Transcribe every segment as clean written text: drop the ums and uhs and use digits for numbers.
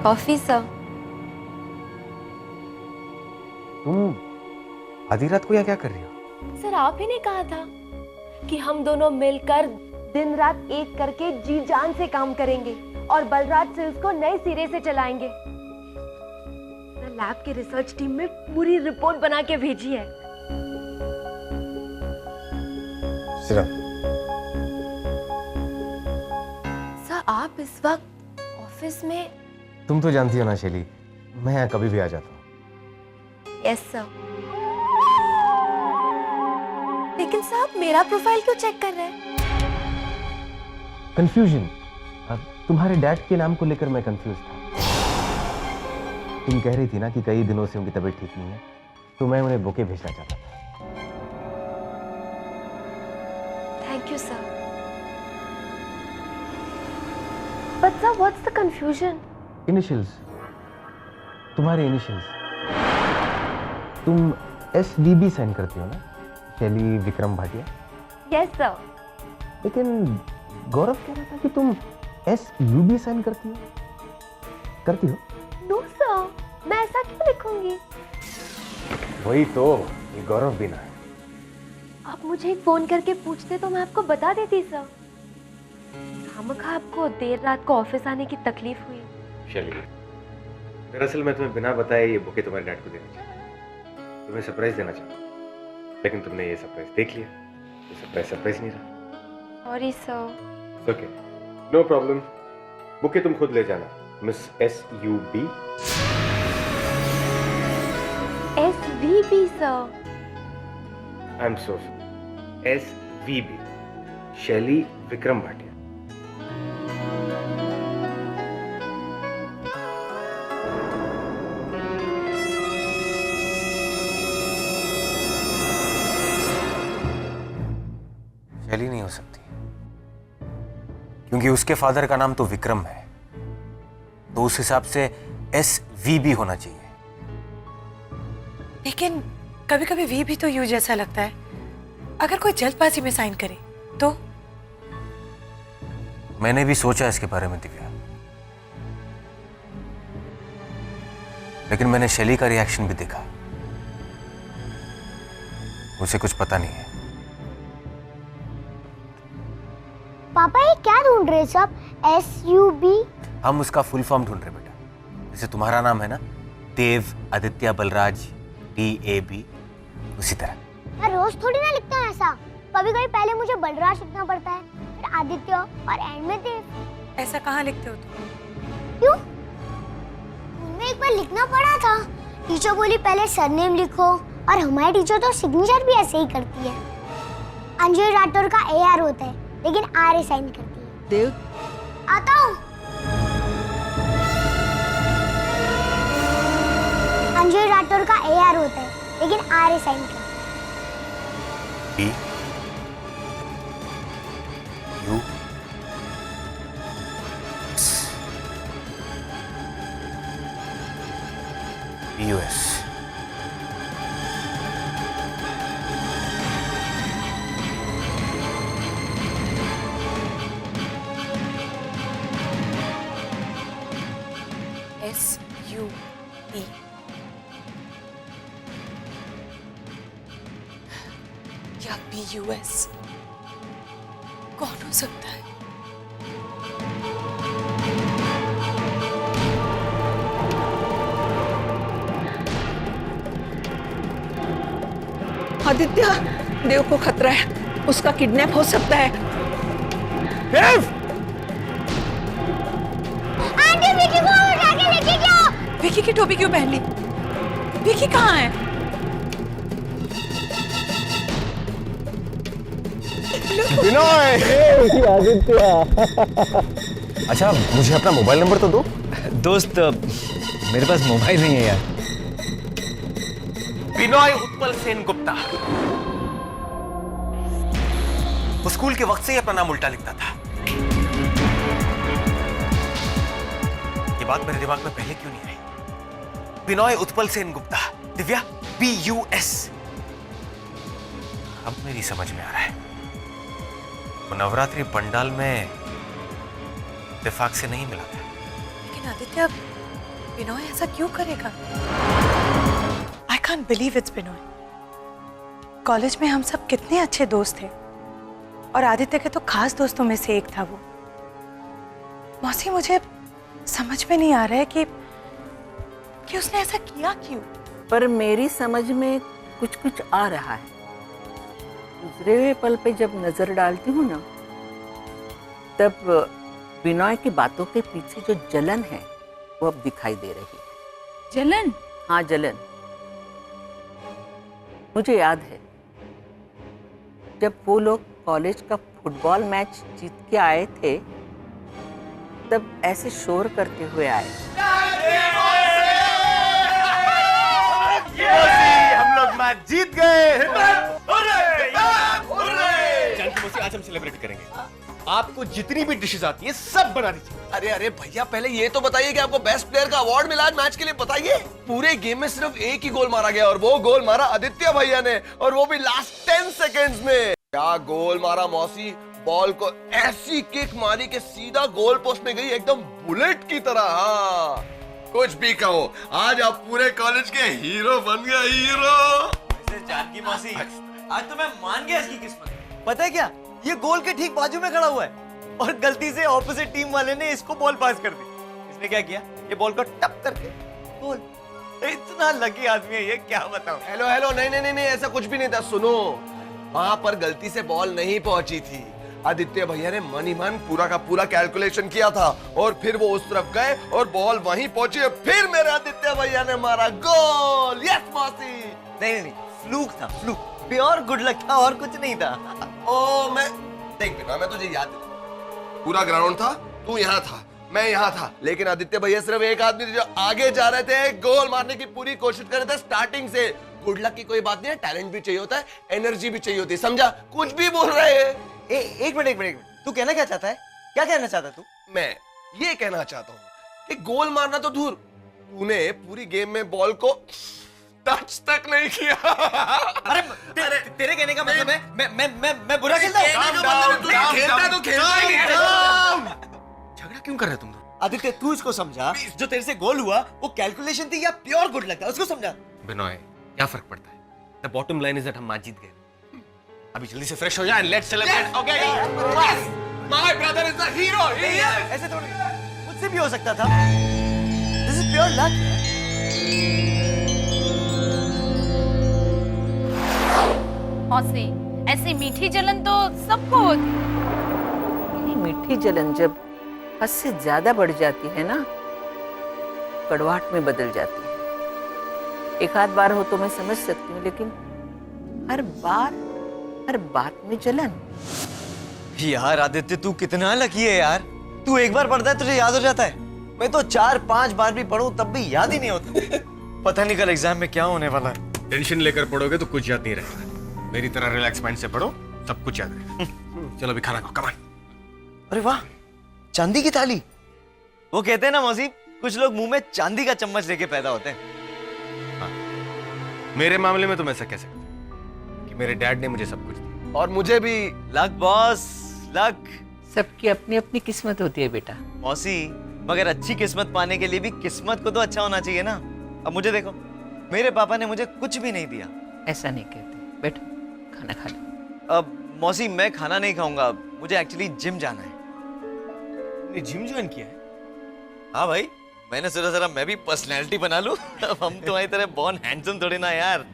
Coffee sir. तुम आधी रात को यहाँ क्या कर रही हो? सर आप ही ने कहा था कि हम दोनों मिलकर दिन रात एक करके जी जान से काम करेंगे और बलराज सिल्स को नए सिरे से चलाएंगे। लैब की रिसर्च टीम में पूरी रिपोर्ट बना के भेजी है। सर आप इस वक्त ऑफिस में? तुम तो जानती हो ना शैली, मैं यहाँ कभी भी आ जाता हूँ। Yes sir. लेकिन सर आप मेरा प्रोफाइल क्यों चेक कर रहे हैं? कंफ्यूजन। तुम्हारे डैड के नाम को लेकर मैं कंफ्यूज था। तुम कह रही थी ना कि कई दिनों से उनकी तबीयत ठीक नहीं है, तो मैं उन्हें बुके भेजना चाहता था। Thank you sir. But sir what's the confusion? Initials, तुम्हारे इनिशियल्स। तुम SVB साइन करती हो ना, शैली विक्रम भाटिया? Yes sir. लेकिन गौरव कह रहा था कि तुम SUB साइन करती हो। नो सर, मैं ऐसा क्यों लिखूंगी? वही तो, ये गौरव भी ना है। आप मुझे एक फोन करके पूछते तो मैं आपको बता देती सर। खामखा आपको देर रात को ऑफिस आने की तकलीफ हुई। शैली, दरअसल मैं तुम्हें बिना बताए ये बुके तुम्हारे डैड को देना चाहता, तुम्हें सरप्राइज देना चाहता, लेकिन तुमने ये सरप्राइज देख लिया। ये सरप्राइज नहीं रहा। Sorry sir. Okay, no problem. Bouquet तुम खुद ले जाना, miss SUB। SVB sir. I am so SVB, Shaili Vikram Bhatia. शैली नहीं हो सकती, क्योंकि उसके फादर का नाम तो विक्रम है, तो उस हिसाब से SVB होना चाहिए। लेकिन कभी कभी वी भी तो यू जैसा लगता है। अगर कोई जल्दबाजी में साइन करे तो? मैंने भी सोचा इसके बारे में दिव्या, लेकिन मैंने शैली का रिएक्शन भी देखा। उसे कुछ पता नहीं है। पापा ये क्या ढूंढ रहे सब? SUB? हम उसका फुल फॉर्म ढूंढ रहे बेटा। जैसे तुम्हारा नाम है ना, देव आदित्य बलराज DAB, उसी तरह। मैं रोज थोड़ी ना लिखता हूँ ऐसा। कभी कभी पहले मुझे बलराज लिखना पड़ता है, फिर आदित्य और एंड में देव। ऐसा कहाँ लिखते हो तुम? क्यों? उनमें एक बार लिखना पड़ा था। टीचर बोली पहले सरनेम लिखो, और हमारी टीचर तो सिग्नेचर भी ऐसे ही करती है। अंजलि राठौर का AR होता है, लेकिन RA साइन करती है। देव, आता हूँ। अंजलि राठौर का AR होता है, लेकिन RA साइन करती है। BUS। SUB। या BUS? कौन हो सकता है? आदित्य, देव को खतरा है, उसका किडनैप हो सकता है। देव! आंटी विकी को उठा के लेके जाओ। विकी की टोपी क्यों पहन ली? विकी कहाँ है? आदित्य। अच्छा, मुझे अपना मोबाइल नंबर तो दो। दोस्त, मेरे पास मोबाइल नहीं है यार। बिनॉय उत्पल सेन गुप्ता। वो स्कूल के वक्त से ही अपना नाम उल्टा लिखता था। ये बात मेरे दिमाग में पहले क्यों नहीं आई? बिनॉय उत्पल सेन गुप्ता, दिव्या, BUS। अब मेरी समझ में आ रहा है। वो नवरात्रि पंडाल में इत्तेफाक से नहीं मिला था। लेकिन आदित्य, बिनोय ऐसा क्यों करेगा? I can't believe it's Binoy. College में हम सब कितने अच्छे दोस्त थे और आदित्य के तो खास दोस्तों में से एक था वो। मौसी, मुझे समझ में नहीं आ रहा है कि उसने ऐसा किया क्यों। पर मेरी समझ में कुछ कुछ आ रहा है। गुजरे हुए पल पे जब नजर डालती हूँ ना, तब बिनोय की बातों के पीछे जो जलन है वो अब दिखाई दे रही है। जलन? हाँ, जलन। मुझे याद है जब वो लोग कॉलेज का फुटबॉल मैच जीत के आए थे, तब ऐसे शोर करते हुए आए। हम लोग मैच जीत गए। जानकी मौसी, आज हम सेलिब्रेट करेंगे। आपको जितनी भी डिशेस आती है सब बना दीजिए। अरे अरे भैया, पहले ये तो बताइए कि आपको बेस्ट प्लेयर का अवार्ड मिला आज मैच के लिए, बताइए। पूरे गेम में सिर्फ एक ही गोल मारा गया और वो गोल मारा आदित्य भैया ने, और वो भी लास्ट 10 सेकेंड्स में। क्या गोल मारा मौसी! बॉल को ऐसी किक मारी कि सीधा गोल पोस्ट में गई, एकदम बुलेट की तरह। हाँ, कुछ भी कहो, आज आप पूरे कॉलेज के हीरो बन गए, हीरो। जानकी मौसी, आज तो मैं मान गया इसकी किस्मत। पता है क्या, ये गोल के ठीक बाजू में खड़ा हुआ है और गलती से ऑपोजिट टीम वाले ने इसको बॉल पास कर दी। इसने क्या किया, ये बॉल को टप करके गोल। इतना लकी आदमी है ये, क्या बताऊं। हेलो हेलो, नहीं नहीं नहीं, ऐसा कुछ भी नहीं था। सुनो, वहां पर गलती से बॉल नहीं पहुंची थी। आदित्य भैया ने मन ही मन पूरा का पूरा कैलकुलेशन किया था और फिर वो उस तरफ गए और बॉल वहीं पहुंची और फिर मेरे आदित्य भैया ने मारा गोल। यस मौसी। नहीं नहीं, फ्लूक था, फ्लूक। प्योर गुड लक था और कुछ नहीं था। ओ, मैं देख बिना, मैं तुझे याद दिला, पूरा ग्राउंड था, तू यहाँ था, मैं यहाँ था, लेकिन आदित्य भैया सिर्फ एक आदमी थे जो आगे जा रहे थे, गोल मारने की पूरी कोशिश कर रहे थे स्टार्टिंग से। गुड लक की कोई बात नहीं है, टैलेंट भी चाहिए होता है, एनर्जी भी चाहिए होती है, समझा? कुछ भी बोल रहे हैं। एक मिनट, तू कहना क्या चाहता है? क्या कहना चाहता तू? मैं ये कहना चाहता हूँ कि गोल मारना तो दूर, तूने पूरी गेम में बॉल को टच तक नहीं किया। अरे तेरे कहने का मतलब है मैं बुरा खेलता हूँ? खेलता तो खेलता ही नहीं। झगड़ा क्यों कर रहे तुम? आदित्य, तू इसको समझा, जो तेरे से गोल हुआ वो कैलकुलेशन थी या प्योर गुड लक था, उसको समझा। बिनोय, क्या फर्क पड़ता है? The bottom line is that हम मैच जीत गए। अभी जल्दी से फ्रेश हो जाए, let's celebrate. Okay, yes, my brother is the hero. ऐसे थोड़ी, मुझसे भी हो सकता था। This is pure luck. मौसी, ऐसी मीठी जलन तो सबको होती है। ये मीठी जलन जब हद से ज्यादा बढ़ जाती है ना, कड़वाहट में बदल जाती है। एक आध बार हो तो मैं समझ सकती हूँ, लेकिन हर बार हर बात में जलन। यार आदित्य, तू कितना लकी है यार। तू एक बार पढ़ता है तुझे याद हो जाता है। मैं तो 4-5 बार भी पढ़ूं तब भी याद ही नहीं होता। पता नहीं कल एग्जाम में क्या होने वाला है। टेंशन लेकर पढ़ोगे तो कुछ याद नहीं रहेगा। मेरी तरह रिलैक्स माइंड से पढ़ो, सब कुछ याद रहेगा। चलो अभी खाना खाओ, कम ऑन। अरे वाह, चांदी की थाली। वो कहते हैं ना मौसी, कुछ लोग मुंह में चांदी का चम्मच लेके पैदा होते हैं। हाँ, मेरे मामले में तो मैं ऐसा कह सकता हूँ कि मेरे डैड ने मुझे सब कुछ दिया और मुझे भी। Luck boss, luck. सबकी अपनी अपनी किस्मत होती है बेटा। मौसी, मगर अच्छी किस्मत पाने के लिए भी किस्मत को तो अच्छा होना चाहिए ना। अब मुझे देखो, मेरे पापा ने मुझे कुछ भी नहीं दिया। ऐसा नहीं कहते, बैठो खाना खा लो। अब मौसी, मैं खाना नहीं खाऊंगा, मुझे एक्चुअली जिम जाना है। तुमने जिम ज्वाइन किया है? हाँ भाई, मैंने सोचा जरा मैं भी पर्सनैलिटी बना लूं। अब हम तुम्हारी तरह बॉर्न हैंडसम थोड़े ना यार।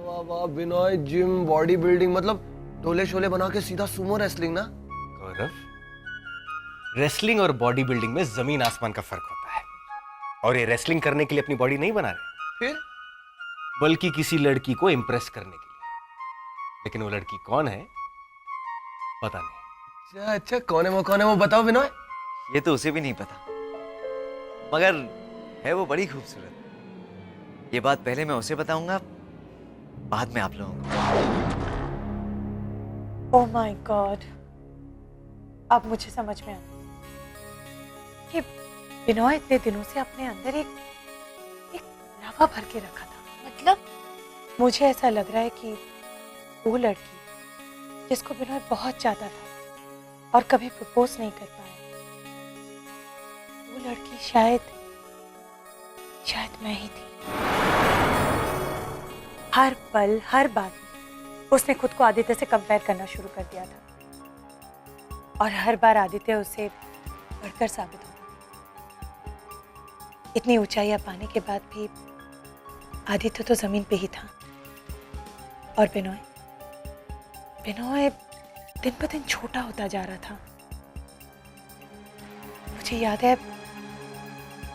वाह वाह बिनोय, जिम, बॉडी बिल्डिंग, मतलब ढोले शोले बना के सीधा सुमो रेसलिंग ना। गौरव, रेसलिंग और बॉडी बिल्डिंग में जमीन आसमान का फर्क होता है। और ये रेसलिंग करने के लिए अपनी बॉडी नहीं बना रहे, फिर बल्कि किसी लड़की को इंप्रेस करने के लिए। लेकिन वो लड़की कौन है पता नहीं। अच्छा अच्छा, कौन है वो बताओ बिनोय। ये तो उसे भी नहीं पता, मगर है वो बड़ी खूबसूरत। ये बात पहले मैं उसे बताऊंगा, बाद में आप लोगों को। ओह माय गॉड, अब मुझे समझ में आया कि बिनोय इतने दिनों से अपने अंदर एक लावा भर के रखा था। मतलब? मुझे ऐसा लग रहा है कि वो लड़की जिसको बिनोय बहुत चाहता था और कभी प्रपोज नहीं कर पाया, वो लड़की शायद मैं ही थी। हर पल हर बात उसने खुद को आदित्य से कंपेयर करना शुरू कर दिया था और हर बार आदित्य उसे बढ़कर साबित होता। इतनी ऊंचाइयां पाने के बाद भी आदित्य तो जमीन पे ही था। और बिनोय दिन ब दिन छोटा होता जा रहा था। मुझे याद है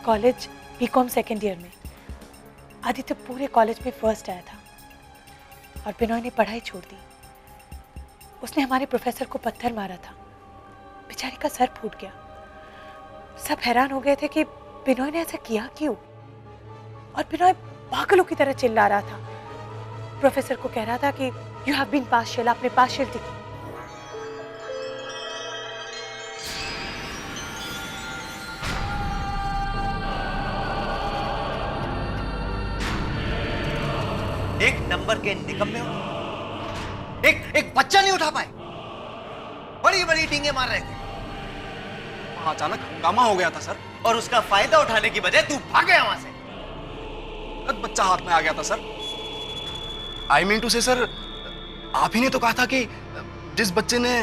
कॉलेज बीकॉम सेकेंड ईयर में आदित्य पूरे कॉलेज में फर्स्ट आया था और बिनोय ने पढ़ाई छोड़ दी। उसने हमारे प्रोफेसर को पत्थर मारा था, बेचारे का सर फूट गया। सब हैरान हो गए थे कि बिनोय ने ऐसा किया क्यों, और बिनोय पागलों की तरह चिल्ला रहा था। प्रोफेसर को कह रहा था कि यू हैव बीन पार्शियल, आपने पार्शियलिटी की। एक नंबर के निकम्मे हो। एक बच्चा नहीं उठा पाए, बड़ी बड़ी डींगे मार रहे थे। वहां अचानक हंगामा हो गया था सर, और उसका फायदा उठाने की बजाय तू भाग गया वहां से। बच्चा हाथ में आ गया था सर। आई मीन टू से सर, आप ही ने तो कहा था कि जिस बच्चे ने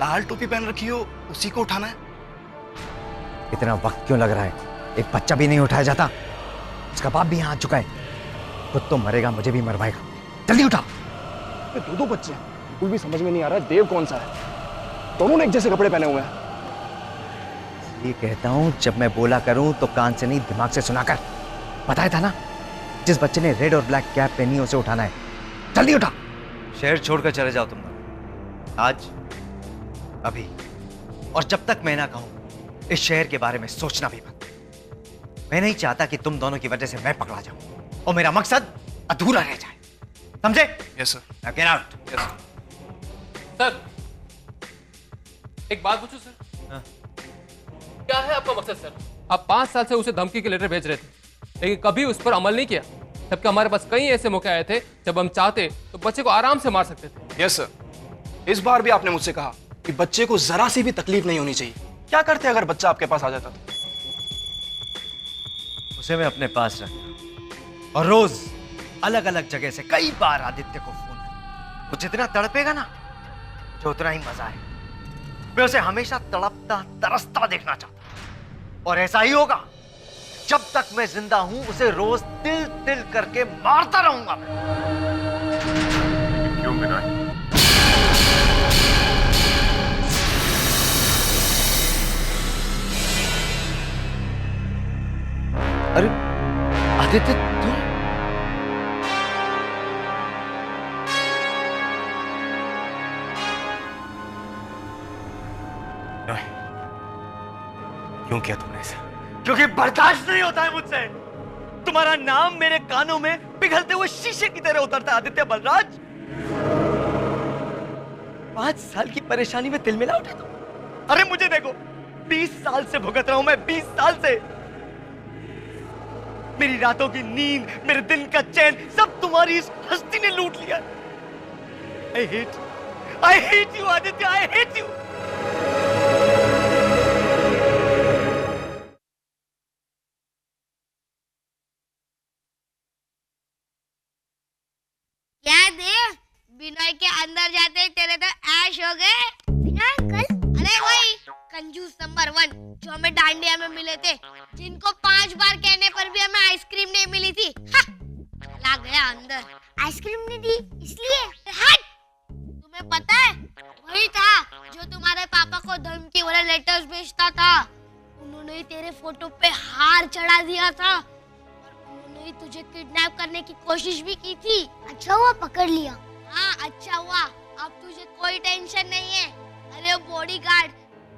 लाल टोपी पहन रखी हो उसी को उठाना है। इतना वक्त क्यों लग रहा है? एक बच्चा भी नहीं उठाया जाता। उसका बाप भी यहाँ आ चुका है। खुद तो मरेगा, मुझे भी मरवाएगा। जल्दी उठा। दो बच्चे हैं, कुछ भी समझ में नहीं आ रहा है देव कौन सा है। दोनों ने एक जैसे कपड़े पहने हुए हैं। ये कहता हूँ जब मैं बोला करूँ तो कान से नहीं दिमाग से सुना कर। बताया था ना, जिस बच्चे ने रेड और ब्लैक कैप पहनी है उसे उठाना है। जल्दी उठा। शहर छोड़कर चले जाओ तुम दोनों, आज, अभी, और जब तक मैं ना कहूं इस शहर के बारे में सोचना भी मत। मैं नहीं चाहता कि तुम दोनों की वजह से मैं पकड़ा जाऊं और मेरा मकसद अधूरा रह जाए, समझे? Yes sir. Get out. Yes sir, एक बात पूछूं सर? हाँ। क्या है आपका मकसद सर? आप 5 साल से उसे धमकी के लेटर भेज रहे थे, लेकिन कभी उस पर अमल नहीं किया, जबकि हमारे पास कई ऐसे मौके आए थे जब हम चाहते तो बच्चे को आराम से मार सकते थे। Yes sir. इस बार भी आपने मुझसे कहा कि बच्चे को जरा सी भी तकलीफ नहीं होनी चाहिए। क्या करते अगर बच्चा आपके पास आ जाता तो? उसे मैं अपने पास रखता और रोज अलग अलग जगह से कई बार आदित्य को फोन करता। वो जितना तड़पेगा ना, जो उतना ही मजा है। मैं उसे हमेशा तड़पता तरसता देखना चाहता, और ऐसा ही होगा जब तक मैं जिंदा हूं। उसे रोज तिल तिल करके मारता रहूंगा मैं। क्यों बिनोय? अरे आदित्य, तुम? बिनोय, क्यों किया तुमने ऐसा? क्योंकि बर्दाश्त नहीं होता है मुझसे। तुम्हारा नाम मेरे कानों में पिघलते हुए शीशे की तरह उतरता है आदित्य बलराज। 5 साल की परेशानी में तिलमिला उठे तुम। अरे मुझे देखो, 20 साल से भुगत रहा हूं मैं, 20 साल से। मेरी रातों की नींद, मेरे दिन का चैन, सब तुम्हारी इस हस्ती ने लूट लिया। I hate you Aditya, I hate you। याद है बिनोय के अंदर जाते ही तेरे तो ऐश हो गए। बिनोय अंकल? अरे वही कंजूस नंबर 1 जो हमें डांडिया में मिले थे, जिनको 5 बार कहने पर भी हमें आइसक्रीम नहीं मिली थी। चला गया अंदर। आइसक्रीम नहीं दी इसलिए? हट! तुम्हें पता है वही था जो तुम्हारे पापा को धमकी वाले लेटर्स भेजता था। उन्होंने ही तेरे फोटो पे हार चढ़ा दिया था, उन्होंने तुझे किडनैप करने की कोशिश भी की थी। अच्छा हुआ पकड़ लिया। हाँ अच्छा हुआ, अब तुझे कोई टेंशन नहीं है। अरे वो बॉडीगार्ड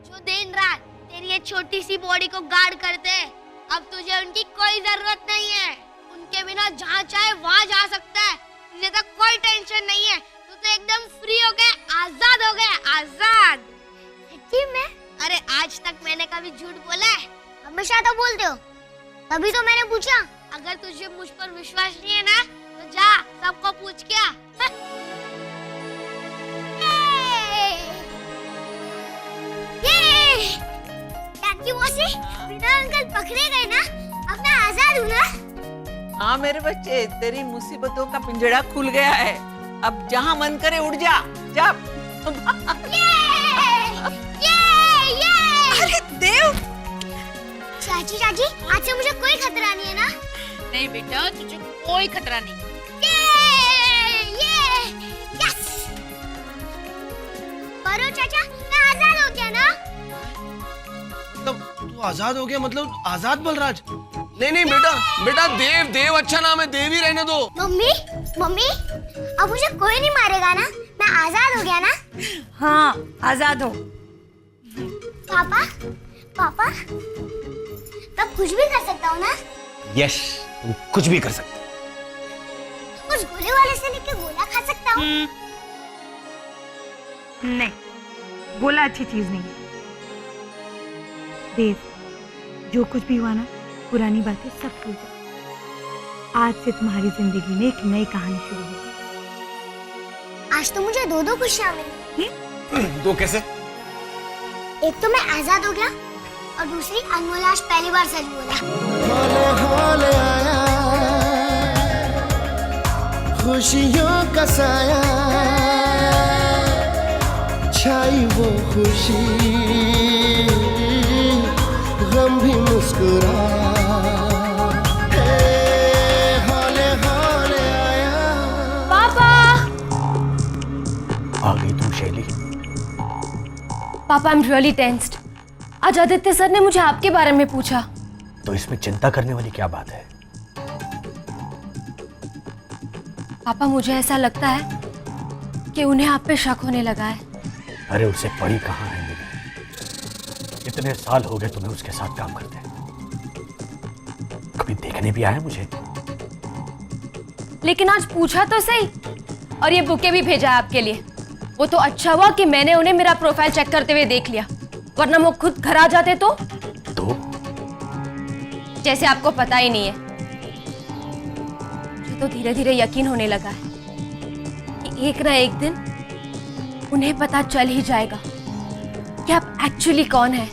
जो दिन रात तेरी ये छोटी सी बॉडी को गार्ड करते हैं, अब तुझे उनकी कोई जरूरत नहीं है। उनके बिना जहाँ चाहे वहाँ जा सकता है। तुझे तो कोई टेंशन नहीं है, तू तो एकदम फ्री हो गया, आजाद हो गया, आजाद। सच्ची में? अरे आज तक मैंने कभी झूठ बोला है? हमेशा तो बोलते हो, तभी तो मैंने पूछा। अगर तुझे मुझ पर विश्वास नहीं है ना, तो जा सबको पूछ के आ। जानकी मौसी, बिना अंकल पकड़े गए ना, अब मैं आजाद हूँ ना? हाँ मेरे बच्चे, तेरी मुसीबतों का पिंजड़ा खुल गया है। अब जहाँ मन करे उड़ जा, जा। अरे देव, चाची चाची, आज से मुझे कोई खतरा नहीं है ना? नहीं बेटा, तुझे कोई खतरा नहीं। यस! बरो चाचा, मैं आजाद हो गया ना? तू आजाद हो गया मतलब आजाद बलराज? नहीं नहीं बेटा, बेटा देव, देव अच्छा नाम है, देव ही रहने दो। मम्मी, मम्मी, अब मुझे कोई नहीं मारेगा ना? मैं आजाद हो गया ना? हाँ, आजाद हो। पापा, पापा, मैं कुछ भी कर सकता हूँ ना? यस, तुम कुछ भी कर सकते हो। उस गोले वाले से लेके गोला खा सकता हूँ? नहीं, गोला अच्छी चीज नहीं है। देव, जो कुछ भी हुआ ना, पुरानी बातें सब भूल जाओ। आज से तुम्हारी जिंदगी में एक नई कहानी शुरू होगी। आज तो मुझे दो खुशियाँ मिली। दो कैसे? एक तो मैं आजाद हो गया और दूसरी अनमोल आज पहली बार सच बोला। हाले आया, खुशियों का साया, छाई वो खुशी, गम भी मुस्कुराया। हाले हाले आया। पापा, आ गई तुम शैली। पापा, आई एम रियली टेंस्ड। आज आदित्य सर ने मुझे आपके बारे में पूछा। तो इसमें चिंता करने वाली क्या बात है? पापा, मुझे ऐसा लगता है कि उन्हें आप पे शक होने लगा है। अरे उसे पड़ी कहाँ है मेरी? इतने साल हो गए तुम्हें उसके साथ काम करते। कभी देखने भी आया मुझे? लेकिन आज पूछा तो सही, और ये बुके भी भेजा आपके लिए। वो तो अच्छा हुआ कि मैंने उन्हें मेरा प्रोफाइल चेक करते हुए देख लिया, वरना वो खुद घर आ जाते तो जैसे आपको पता ही नहीं है। मुझे तो धीरे धीरे यकीन होने लगा है कि एक ना एक दिन उन्हें पता चल ही जाएगा कि आप एक्चुअली कौन है।